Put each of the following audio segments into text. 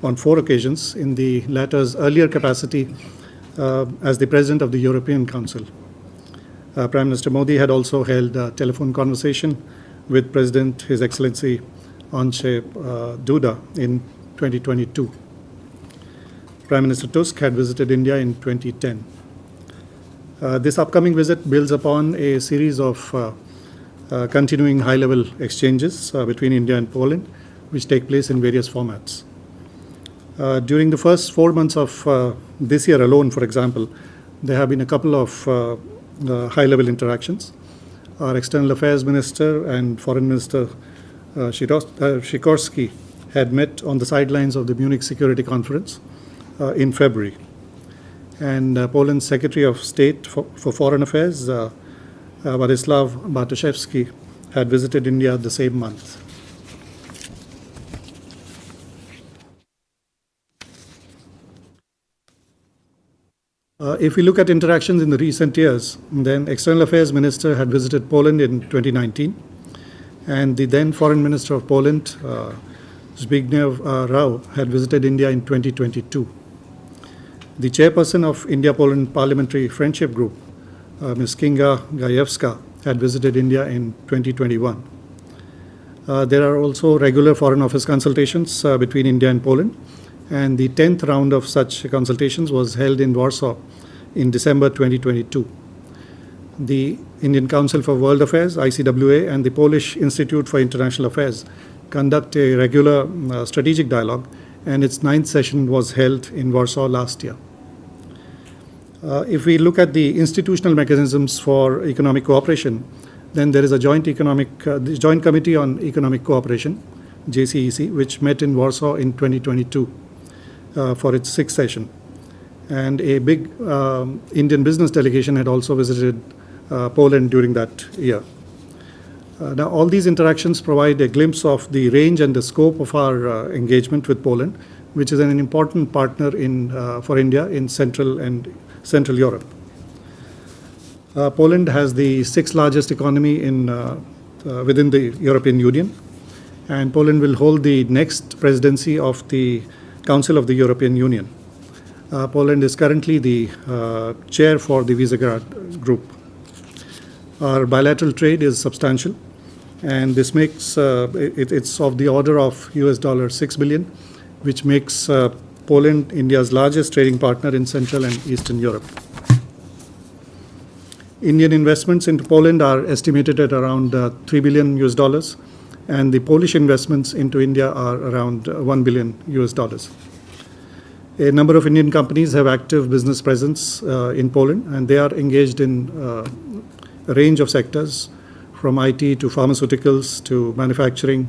on 4 occasions, in the latter's earlier capacity as the President of the European Council. Prime Minister Modi had also held a telephone conversation with President His Excellency Andrzej Duda in 2022. Prime Minister Tusk had visited India in 2010. This upcoming visit builds upon a series of continuing high-level exchanges between India and Poland, which take place in various formats. During the first 4 months of this year alone, for example, there have been a couple of high-level interactions. Our External Affairs Minister and Foreign Minister Sikorski had met on the sidelines of the Munich Security Conference in February. And Poland's Secretary of State for Foreign Affairs, Władysław Bartoszewski, had visited India the same month. If we look at interactions in the recent years, then External Affairs Minister had visited Poland in 2019, and the then Foreign Minister of Poland, Zbigniew Rau, had visited India in 2022. The chairperson of India-Poland Parliamentary Friendship Group, Ms. Kinga Gajewska, had visited India in 2021. There are also regular Foreign Office consultations between India and Poland, and the 10th round of such consultations was held in Warsaw in December 2022. The Indian Council for World Affairs, ICWA, and the Polish Institute for International Affairs conduct a regular strategic dialogue, and its 9th session was held in Warsaw last year. If we look at the institutional mechanisms for economic cooperation, then there is a joint Committee on Economic Cooperation, JCEC, which met in Warsaw in 2022 for its 6th session. And a big Indian business delegation had also visited Poland during that year. Now, all these interactions provide a glimpse of the range and the scope of our engagement with Poland, which is an important partner for India in Central Europe. Poland has the 6th largest economy within the European Union, and Poland will hold the next presidency of the Council of the European Union. Poland is currently the chair for the Visegrad Group. Our bilateral trade is substantial, and this makes it's of the order of $6 billion, which makes Poland India's largest trading partner in Central and Eastern Europe. Indian investments into Poland are estimated at around $3 billion, and the Polish investments into India are around $1 billion. A number of Indian companies have active business presence in Poland, and they are engaged in a range of sectors, from IT to pharmaceuticals to manufacturing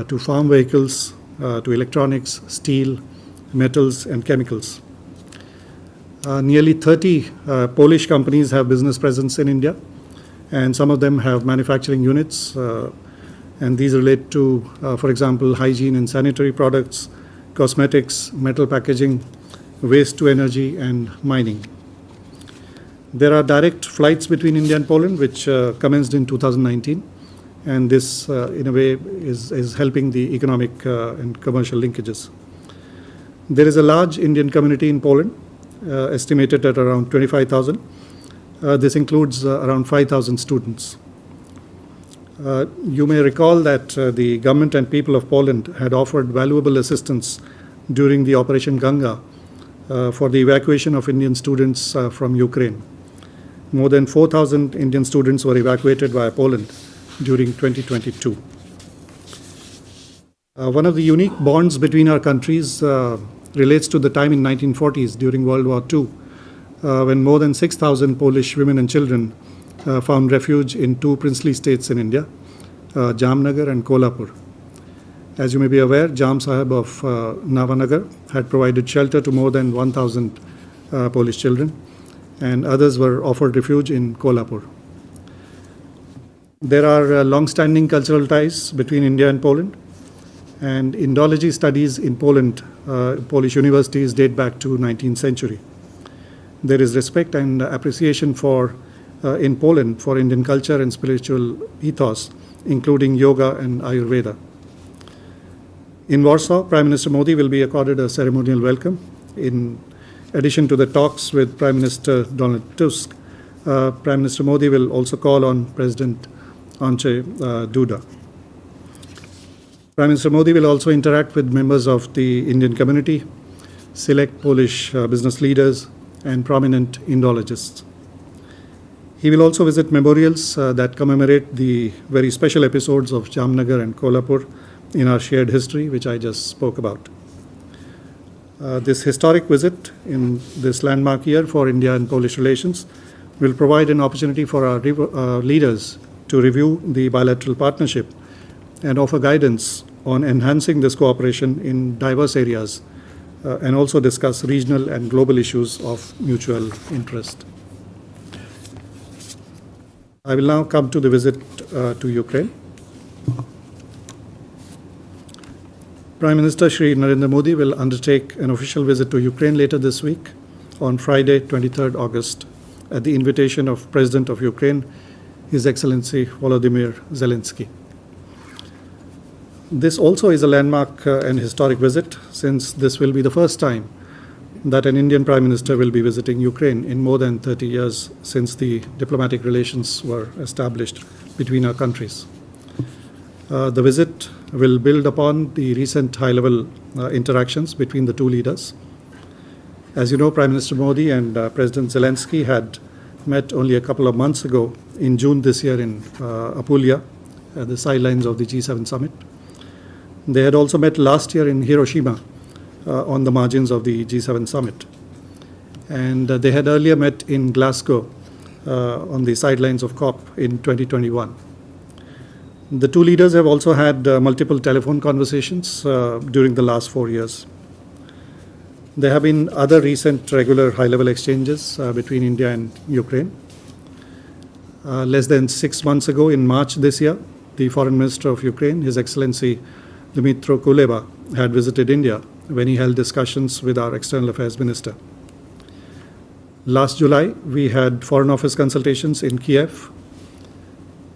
to farm vehicles to electronics, steel, metals, and chemicals. Nearly 30 Polish companies have business presence in India, and some of them have manufacturing units, and these relate to, for example, hygiene and sanitary products, cosmetics, metal packaging, waste to energy, and mining. There are direct flights between India and Poland, which commenced in 2019, and this, in a way, is helping the economic and commercial linkages. There is a large Indian community in Poland, estimated at around 25,000. This includes around 5,000 students. You may recall that the government and people of Poland had offered valuable assistance during the Operation Ganga for the evacuation of Indian students from Ukraine. More than 4,000 Indian students were evacuated via Poland during 2022. One of the unique bonds between our countries relates to the time in 1940s during World War II, when more than 6,000 Polish women and children found refuge in 2 princely states in India, Jamnagar and Kolhapur. As you may be aware, Jam Sahib of Navanagar had provided shelter to more than 1,000 Polish children, and others were offered refuge in Kolhapur. There are long-standing cultural ties between India and Poland, and Indology studies in Poland, Polish universities date back to 19th century. There is respect and appreciation in Poland for Indian culture and spiritual ethos, including yoga and Ayurveda. In Warsaw, Prime Minister Modi will be accorded a ceremonial welcome. In addition to the talks with Prime Minister Donald Tusk, Prime Minister Modi will also call on President Andrzej Duda. Prime Minister Modi will also interact with members of the Indian community, select Polish business leaders, and prominent Indologists. He will also visit memorials that commemorate the very special episodes of Jamnagar and Kolhapur in our shared history, which I just spoke about. This historic visit in this landmark year for India and Polish relations will provide an opportunity for our leaders to review the bilateral partnership and offer guidance on enhancing this cooperation in diverse areas and also discuss regional and global issues of mutual interest. I will now come to the visit to Ukraine. Prime Minister Shri Narendra Modi will undertake an official visit to Ukraine later this week on Friday, 23rd August, at the invitation of President of Ukraine, His Excellency Volodymyr Zelensky. This also is a landmark and historic visit, since this will be the first time that an Indian Prime Minister will be visiting Ukraine in more than 30 years since the diplomatic relations were established between our countries. The visit will build upon the recent high-level interactions between the two leaders. As you know, Prime Minister Modi and President Zelensky had met only a couple of months ago in June this year in Apulia, at the sidelines of the G7 summit. They had also met last year in Hiroshima on the margins of the G7 summit. And they had earlier met in Glasgow on the sidelines of COP in 2021. The two leaders have also had multiple telephone conversations during the last 4 years. There have been other recent regular high-level exchanges between India and Ukraine. Less than 6 months ago, in March this year, the Foreign Minister of Ukraine, His Excellency Dmytro Kuleba, had visited India when he held discussions with our External Affairs Minister. Last July, we had Foreign Office consultations in Kiev.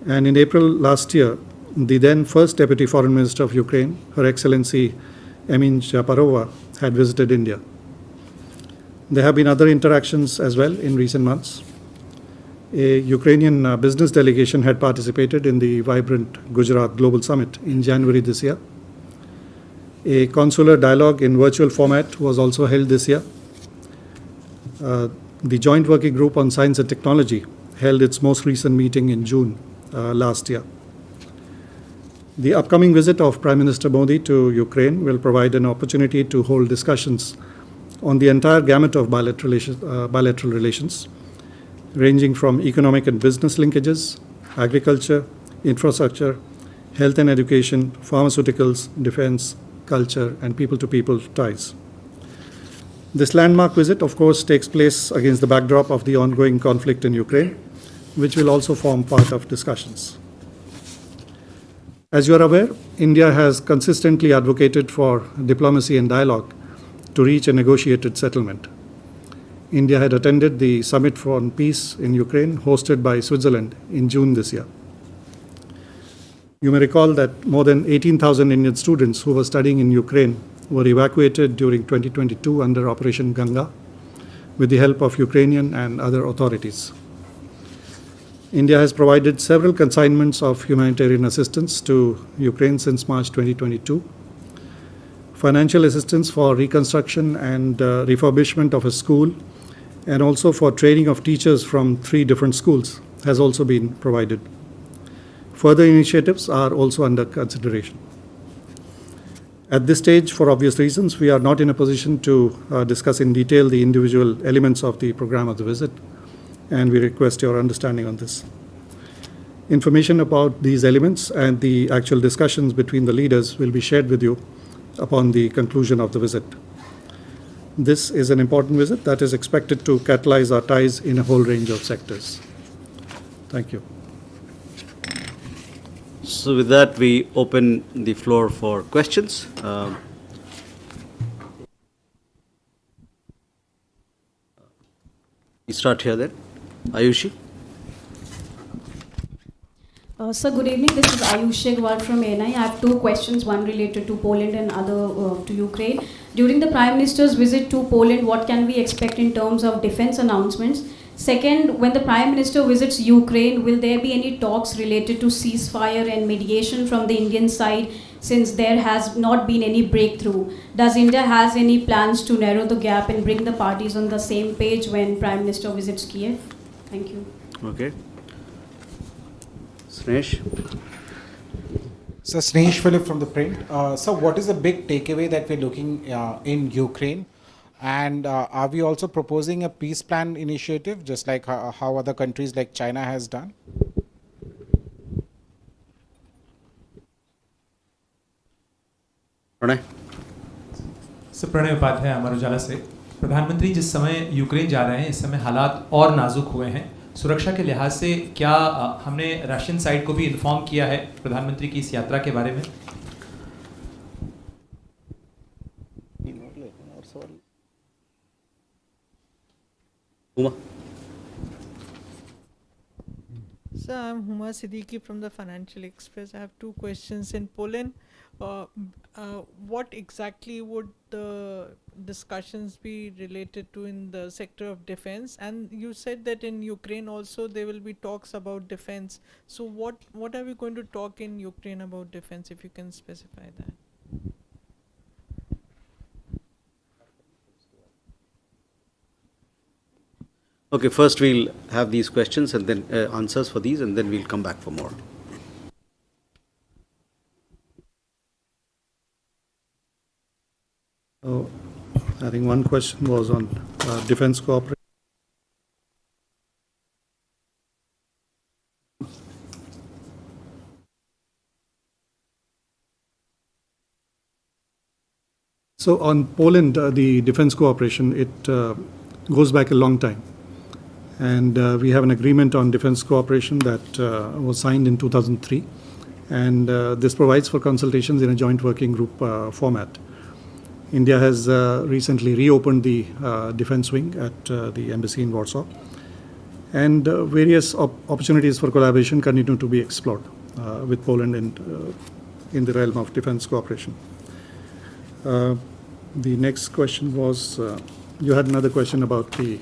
And in April last year, the then first Deputy Foreign Minister of Ukraine, Her Excellency Emin Shaparova, had visited India. There have been other interactions as well in recent months. A Ukrainian business delegation had participated in the vibrant Gujarat Global Summit in January this year. A consular dialogue in virtual format was also held this year. The Joint Working Group on Science and Technology held its most recent meeting in June last year. The upcoming visit of Prime Minister Modi to Ukraine will provide an opportunity to hold discussions on the entire gamut of bilateral relations, ranging from economic and business linkages, agriculture, infrastructure, health and education, pharmaceuticals, defense, culture, and people-to-people ties. This landmark visit, of course, takes place against the backdrop of the ongoing conflict in Ukraine, which will also form part of discussions. As you are aware, India has consistently advocated for diplomacy and dialogue to reach a negotiated settlement. India had attended the Summit on Peace in Ukraine, hosted by Switzerland in June this year. You may recall that more than 18,000 Indian students who were studying in Ukraine were evacuated during 2022 under Operation Ganga with the help of Ukrainian and other authorities. India has provided several consignments of humanitarian assistance to Ukraine since March 2022. Financial assistance for reconstruction and refurbishment of a school, and also for training of teachers from 3 different schools, has also been provided. Further initiatives are also under consideration. At this stage, for obvious reasons, we are not in a position to discuss in detail the individual elements of the program of the visit, and we request your understanding on this. Information about these elements and the actual discussions between the leaders will be shared with you upon the conclusion of the visit. This is an important visit that is expected to catalyze our ties in a whole range of sectors. Thank you. So with that, we open the floor for questions. We start here then. Ayushi. Sir, good evening. This is Ayush Shegwal from ANI. I have two questions, one related to Poland and other to Ukraine. During the Prime Minister's visit to Poland, what can we expect in terms of defense announcements? Second, when the Prime Minister visits Ukraine, will there be any talks related to ceasefire and mediation from the Indian side, since there has not been any breakthrough? Does India has any plans to narrow the gap and bring the parties on the same page when Prime Minister visits Kiev? Thank you. Okay. Snesh? So, Snesh Philip from the print. So, what is the big takeaway that we're looking in Ukraine? And are we also proposing a peace plan initiative, just like how other countries like China has done? Pranay? Sir Pranay Upadhyay Amar Ujala से। प्रधानमंत्री जिस समय Ukraine जा रहे हैं, इस समय हालात और नाजुक हुए हैं। सुरक्षा के लिहाज से क्या हमने रशियन साइड को भी इन्फॉर्म किया है प्रधानमंत्री की इस यात्रा के बारे में? Uma? Sir, I'm Huma Siddiqui from the Financial Express. I have two questions. In Poland, what exactly would the discussions be related to in the sector of defense? And you said that in Ukraine also there will be talks about defense. So what are we going to talk in Ukraine about defense, if you can specify that? Okay, first we'll have these questions and then answers for these, and then we'll come back for more. So, I think one question was on defense cooperation. So on Poland, the defense cooperation, it goes back a long time. And we have an agreement on defense cooperation that was signed in 2003. And this provides for consultations in a joint working group format. India has recently reopened the defense wing at the embassy in Warsaw. And various opportunities for collaboration continue to be explored with Poland in the realm of defense cooperation. The next question was, you had another question about the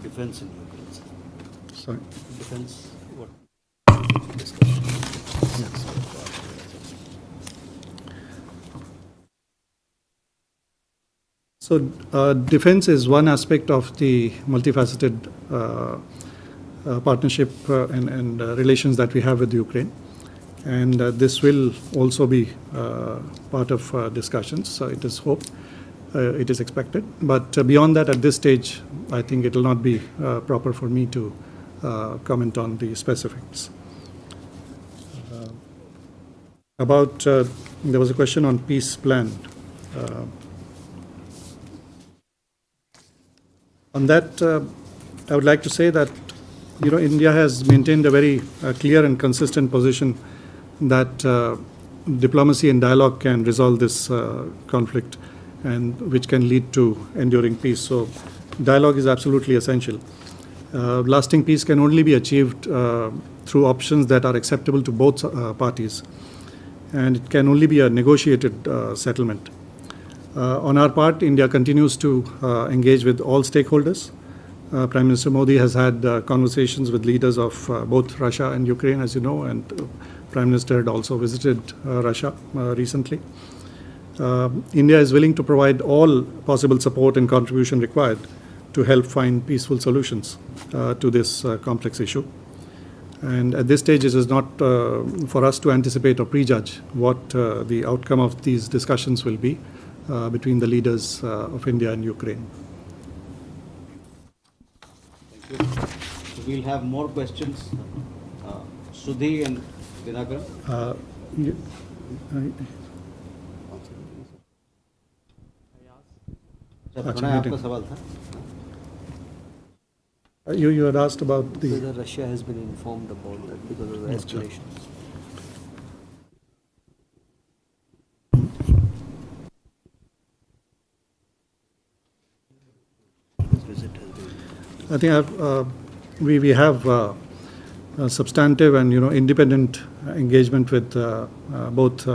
Defense in Ukraine. Sorry. Defense, what? So defense is one aspect of the multifaceted partnership and relations that we have with Ukraine. And this will also be part of discussions. So it is hoped, it is expected. But beyond that, at this stage, I think it will not be proper for me to comment on the specifics. There was a question on peace plan. On that, I would like to say that, India has maintained a very clear and consistent position that diplomacy and dialogue can resolve this conflict, and which can lead to enduring peace. So dialogue is absolutely essential. Lasting peace can only be achieved through options that are acceptable to both parties, and it can only be a negotiated settlement. On our part, India continues to engage with all stakeholders. Prime Minister Modi has had conversations with leaders of both Russia and Ukraine, as you know, and Prime Minister had also visited Russia recently. India is willing to provide all possible support and contribution required to help find peaceful solutions to this complex issue. And at this stage, it is not for us to anticipate or prejudge what the outcome of these discussions will be between the leaders of India and Ukraine. Thank you. So we'll have more questions. Sudhi and Dinakar. अच्छा, आपका सवाल था? You had asked about the... Whether Russia has been informed about that because of the escalations. I think we have substantive and independent engagement with both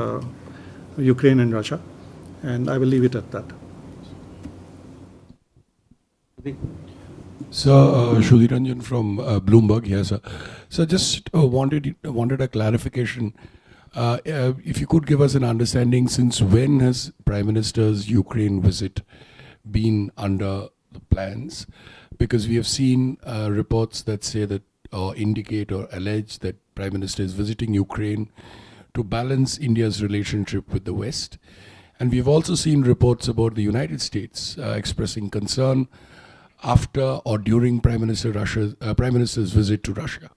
Ukraine and Russia, and I will leave it at that. Sir, Shudhi Ranjan from Bloomberg here, sir. So just wanted a clarification. If you could give us an understanding, since when has Prime Minister's Ukraine visit been under the plans? Because we have seen reports that say that, or indicate or allege that Prime Minister is visiting Ukraine to balance India's relationship with the West. And we've also seen reports about the United States expressing concern after or during Prime Minister's visit to Russia.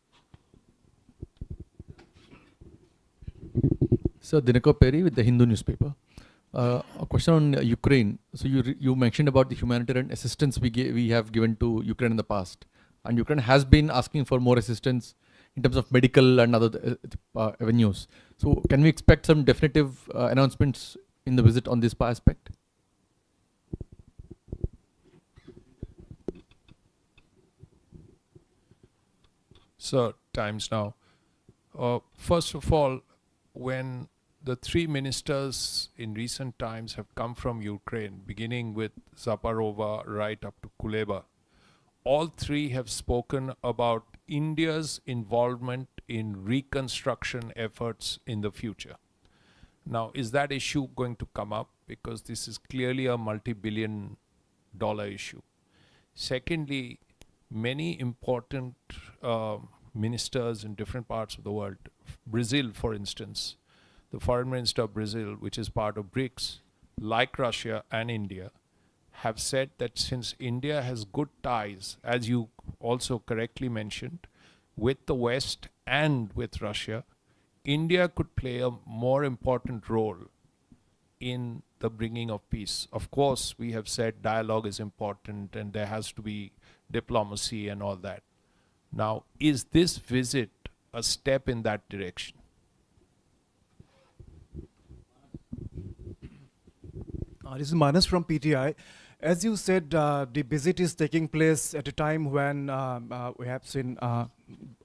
Sir, Dinakar Perry with the Hindu newspaper. A question on Ukraine. So you mentioned about the humanitarian assistance we have given to Ukraine in the past, and Ukraine has been asking for more assistance in terms of medical and other avenues. So can we expect some definitive announcements in the visit on this aspect? Sir, Times Now. First of all, when the three ministers in recent times have come from Ukraine, beginning with Zaporova right up to Kuleba, all three have spoken about India's involvement in reconstruction efforts in the future. Now, is that issue going to come up? Because this is clearly a multi-billion-dollar issue. Secondly, many important ministers in different parts of the world, Brazil, for instance, the foreign minister of Brazil, which is part of BRICS, like Russia and India, have said that since India has good ties, as you also correctly mentioned, with the West and with Russia, India could play a more important role in the bringing of peace. Of course, we have said dialogue is important and there has to be diplomacy and all that. Now, is this visit a step in that direction? This is Manas from PTI. As you said, the visit is taking place at a time when we have seen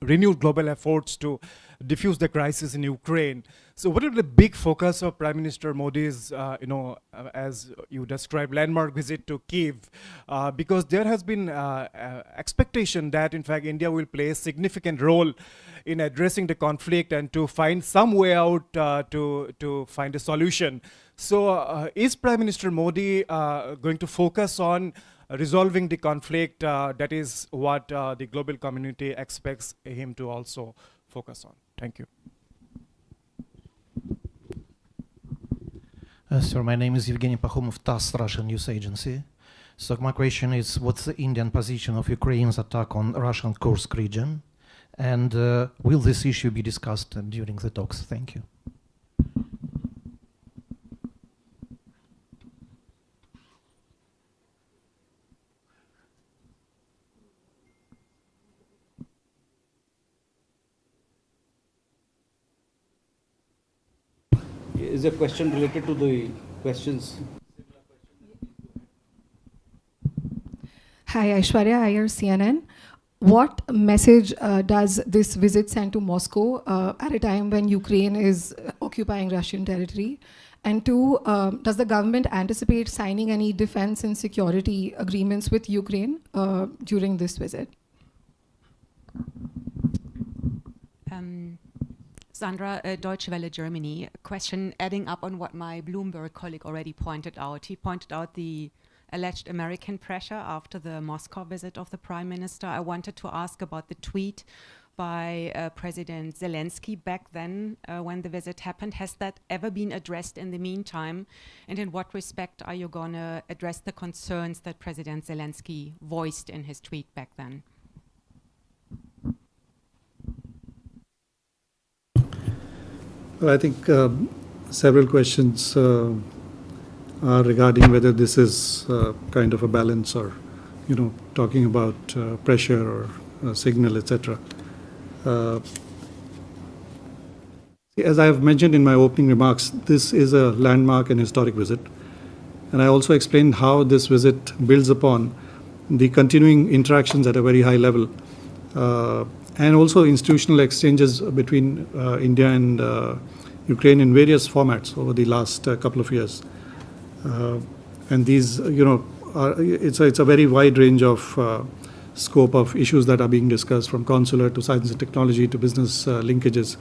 renewed global efforts to diffuse the crisis in Ukraine. So what is the big focus of Prime Minister Modi's, as you described, landmark visit to Kyiv? Because there has been expectation that, in fact, India will play a significant role in addressing the conflict and to find some way out to find a solution. So is Prime Minister Modi going to focus on resolving the conflict? That is what the global community expects him to also focus on. Thank you. Sir, my name is Evgeny Pakhomov, TASS, Russian news agency. So my question is, what's the Indian position of Ukraine's attack on Russian Kursk region? And will this issue be discussed during the talks? Thank you. Is a question related to the questions? Hi, Aishwarya Iyer, CNN. What message does this visit send to Moscow at a time when Ukraine is occupying Russian territory? And two, does the government anticipate signing any defense and security agreements with Ukraine during this visit? Sandra, Deutsche Welle, Germany. A question adding up on what my Bloomberg colleague already pointed out. He pointed out the alleged American pressure after the Moscow visit of the Prime Minister. I wanted to ask about the tweet by President Zelensky back then when the visit happened. Has that ever been addressed in the meantime? And in what respect are you going to address the concerns that President Zelensky voiced in his tweet back then? Well, I think several questions are regarding whether this is kind of a balance or, talking about pressure or signal, etc. As I have mentioned in my opening remarks, this is a landmark and historic visit. And I also explained how this visit builds upon the continuing interactions at a very high level and also institutional exchanges between India and Ukraine in various formats over the last couple of years. And these, it's a very wide range of scope of issues that are being discussed, from consular to science and technology to business linkages.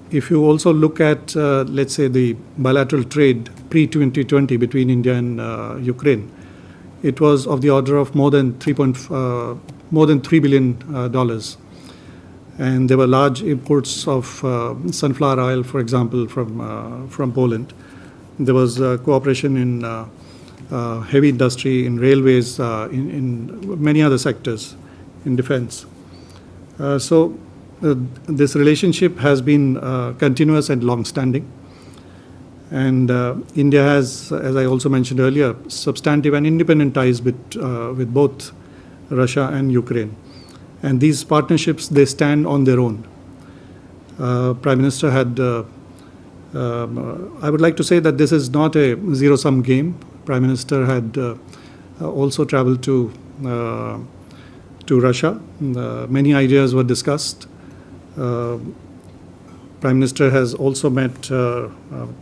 If you also look at, let's say, the bilateral trade pre-2020 between India and Ukraine, it was of the order of more than $3 billion. And there were large imports of sunflower oil, for example, from Poland. There was cooperation in heavy industry, in railways, in many other sectors, in defense. So this relationship has been continuous and long-standing. And India has, as I also mentioned earlier, substantive and independent ties with both Russia and Ukraine. And these partnerships, they stand on their own. Prime Minister had, I would like to say that this is not a zero-sum game. Prime Minister had also traveled to Russia. Many ideas were discussed. Prime Minister has also met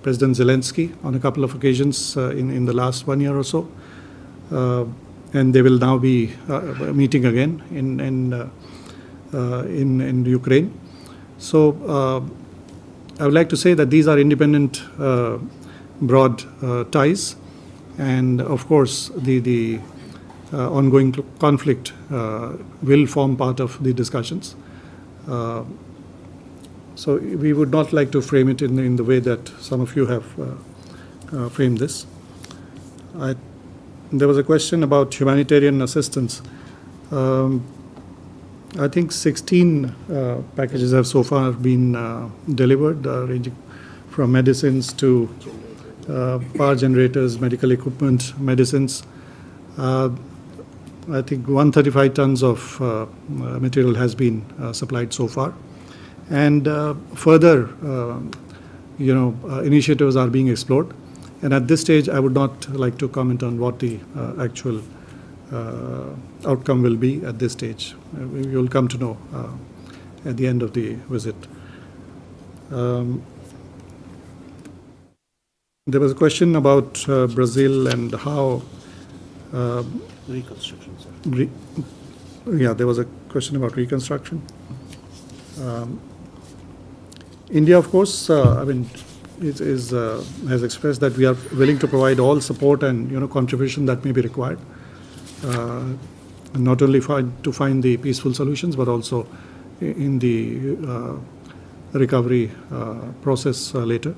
President Zelensky on a couple of occasions in the last 1 year or so. And they will now be meeting again in Ukraine. So I would like to say that these are independent, broad ties, and of course the ongoing conflict will form part of the discussions. So we would not like to frame it in the way that some of you have framed this. There was a question about humanitarian assistance. I think 16 packages have so far been delivered, ranging from medicines to power generators, medical equipment, medicines. I think 135 tons of material has been supplied so far. And further, initiatives are being explored. And at this stage, I would not like to comment on what the actual outcome will be at this stage. We will come to know at the end of the visit. There was a question about Brazil and how... reconstruction, sir. Yeah, there was a question about reconstruction. India, of course, has expressed that we are willing to provide all support and contribution that may be required, not only to find the peaceful solutions, but also in the recovery process later.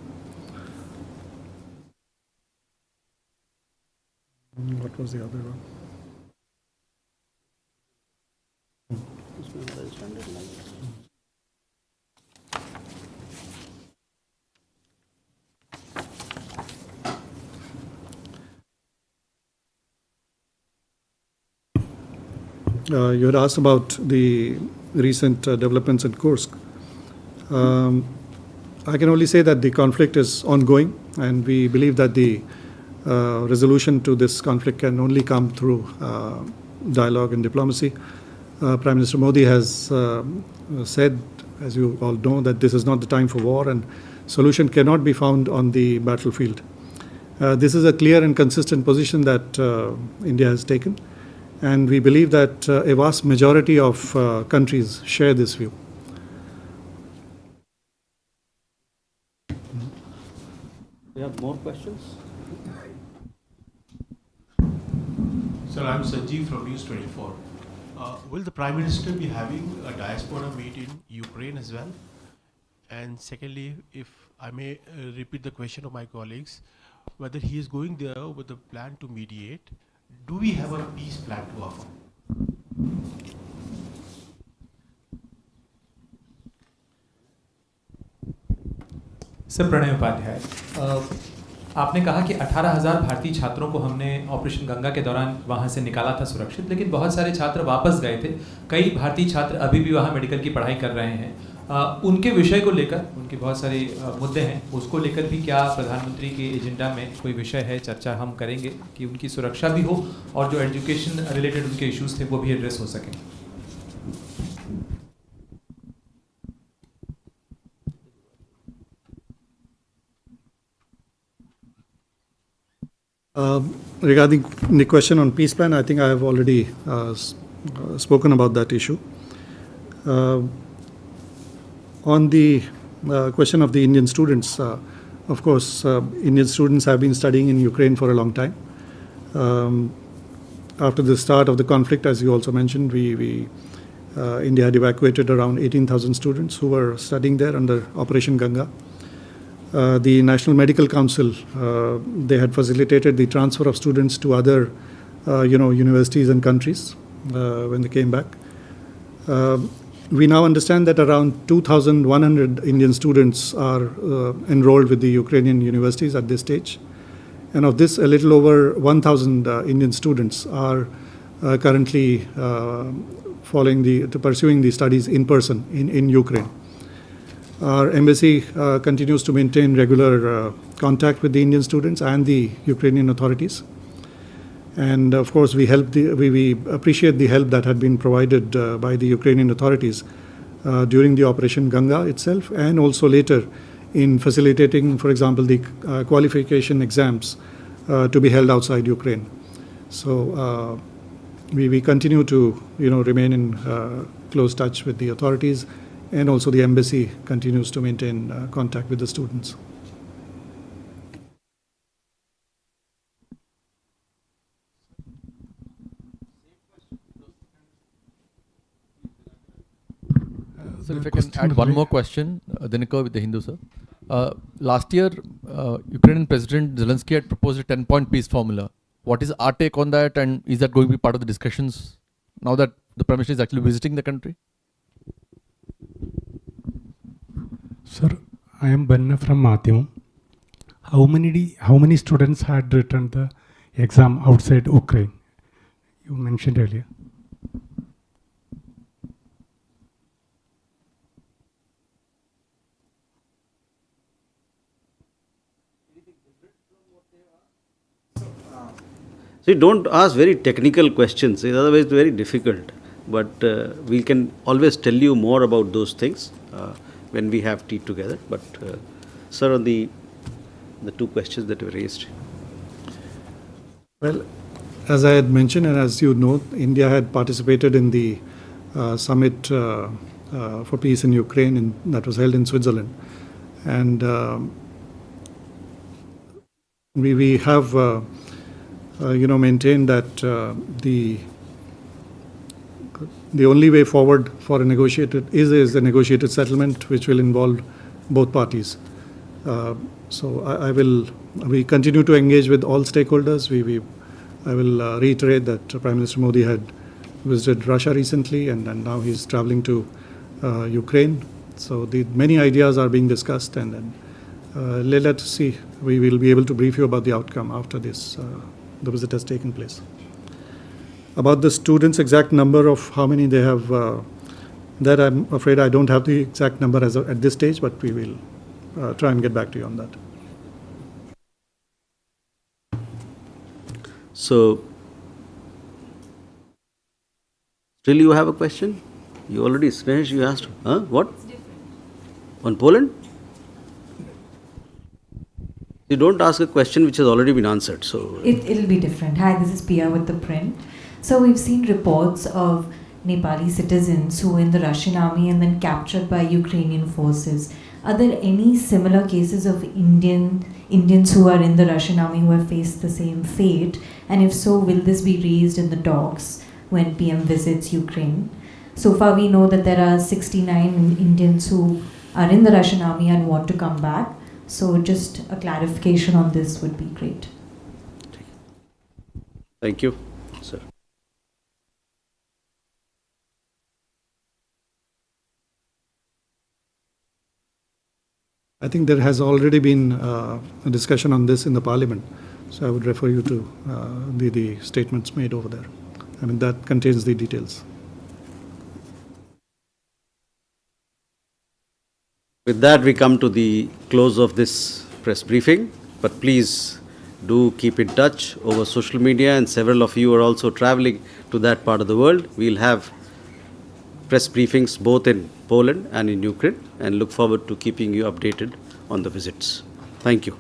What was the other one? You had asked about the recent developments in Kursk. I can only say that the conflict is ongoing, and we believe that the resolution to this conflict can only come through dialogue and diplomacy. Prime Minister Modi has said, as you all know, that this is not the time for war, and solution cannot be found on the battlefield. This is a clear and consistent position that India has taken. And we believe that a vast majority of countries share this view. We have more questions? Sir, I'm Sanjeev from News9. Will the Prime Minister be having a diaspora meet in Ukraine as well? And secondly, if I may repeat the question of my colleagues, whether he is going there with a plan to mediate, do we have a peace plan to offer? Sir Pranay Upadhyay, आपने कहा कि 18,000 भारतीय छात्रों को हमने operation Ganga के दौरान वहाँ से निकाला था सुरक्षित, लेकिन बहुत सारे छात्र वापस गए थे। कई भारतीय छात्र अभी भी वहाँ मेडिकल की पढ़ाई कर रहे हैं। उनके विषय को लेकर, उनके बहुत सारे मुद्दे हैं, उसको लेकर भी क्या प्रधानमंत्री के एजेंडा में कोई विषय है, चर्चा हम करेंगे कि उनकी सुरक्षा भी हो और जो एजुकेशन रिलेटेड उनके इश्यूज थे वो भी एड्रेस हो सकें? Regarding the question on peace plan, I think I have already spoken about that issue. On the question of the Indian students, of course, Indian students have been studying in Ukraine for a long time. After the start of the conflict, as you also mentioned, India had evacuated around 18,000 students who were studying there under Operation Ganga. The National Medical Council, they had facilitated the transfer of students to other, universities and countries when they came back. We now understand that around 2,100 Indian students are enrolled with the Ukrainian universities at this stage. And of this, a little over 1,000 Indian students are currently pursuing the studies in person in Ukraine. Our embassy continues to maintain regular contact with the Indian students and the Ukrainian authorities. And of course, we appreciate the help that had been provided by the Ukrainian authorities during the Operation Ganga itself, and also later in facilitating, for example, the qualification exams to be held outside Ukraine. So we continue to remain in close touch with the authorities, and also the embassy continues to maintain contact with the students. So if I can add one more question, Dinikar with the Hindu, sir. Last year, Ukrainian President Zelensky had proposed a 10-point peace formula. What is our take on that, and is that going to be part of the discussions now that the Prime Minister is actually visiting the country? Sir, I am Banna from Matyam. How many students had written the exam outside Ukraine? You mentioned earlier. So don't ask very technical questions, otherwise it's very difficult. But we can always tell you more about those things when we have tea together. But sir, on the two questions that were raised. Well, as I had mentioned, and as you know, India had participated in the summit for peace in Ukraine that was held in Switzerland. And we have maintained that the only way forward for a negotiated is a negotiated settlement, which will involve both parties. So we continue to engage with all stakeholders. I will reiterate that Prime Minister Modi had visited Russia recently, and now he's traveling to Ukraine. So many ideas are being discussed, and then let's see. We will be able to brief you about the outcome after the visit has taken place. About the students' exact number of how many they have, that I'm afraid I don't have the exact number at this stage, but we will try and get back to you on that. So, still you have a question? You already, Snehesh, you asked, what? On Poland? You don't ask a question which has already been answered. So It'll be different. Hi, this is Pia with The Print. So we've seen reports of Nepali citizens who were in the Russian army and then captured by Ukrainian forces. Are there any similar cases of Indians who are in the Russian army who have faced the same fate? And if so, will this be raised in the talks when PM visits Ukraine? So far we know that there are 69 Indians who are in the Russian army and want to come back. So just a clarification on this would be great. thank you, sir. I think there has already been a discussion on this in the Parliament, so I would refer you to the statements made over there. I mean, that contains the details. With that, we come to the close of this press briefing, but please do keep in touch over social media, and several of you are also traveling to that part of the world. We'll have press briefings both in Poland and in Ukraine, and look forward to keeping you updated on the visits. Thank you.